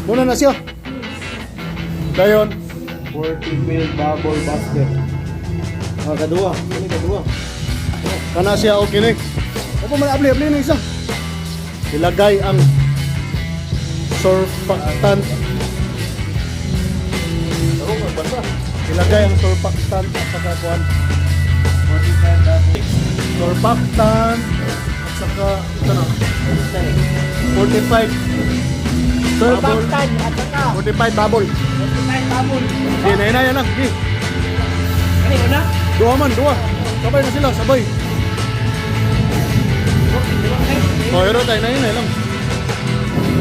Muna na siya. Dayon. 40 mil bubble basket. Kadua. Ini kadua. Kana siya okay ni. Opo man abli na isa. Ilagay ang surfactant. Ilagay ang surfactant at saka kuan. Surfactant at saka ito na. 45. Surfactant at saka 45 bubble. 45 bubble. Sige, na yan lang. Sige. Ano yun na? Dua man, dua. Sabay na sila, sabay. Oh, hero tayo na yun lang.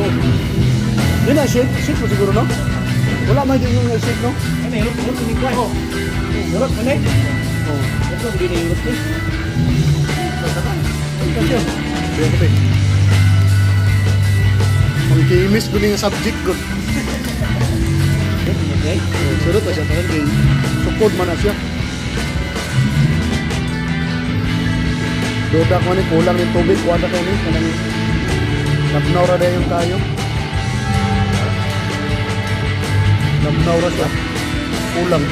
Oh. Yun na, shake. Shake mo siguro, no? Wala man din yung shake, no? Ano yun? Ano yun? Ano yun? Ano yun? Oh. Ito, hindi na yung ito. Kasi, kaya kape. Ang kimis ko yung subject ko. Okay. Surot pa siya, parang kay sukod man na siya. Doda ko ni kulang yung tubig, kuwada kayo ni. Kanang labnaw ra dayon tayo. Labnaw ra siya. Kulang.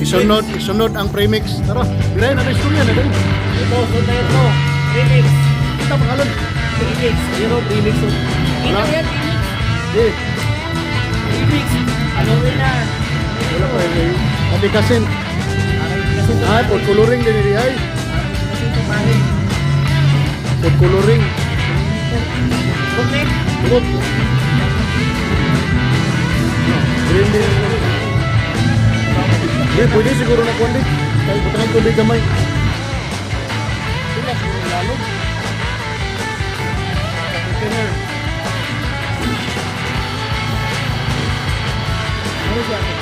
Sunod. Isunod ang premix. Tara, biray na istorya na dayon. Ito, sunod na ito. Remix. Kita pangalan. Remix. Zero remix. Ito yan, remix. Eh, Remix. Ano rin na? wala pa yun. Ati kasin. Kasi ito. Ay, pod coloring din ni ay. Kasi ito, pare. Pod coloring. Okay. Tulog. Green din. Eh, pwede siguro na kundi. Kaya putangin tubig gamay. Sila, siguro lalo. Container. Ano siya?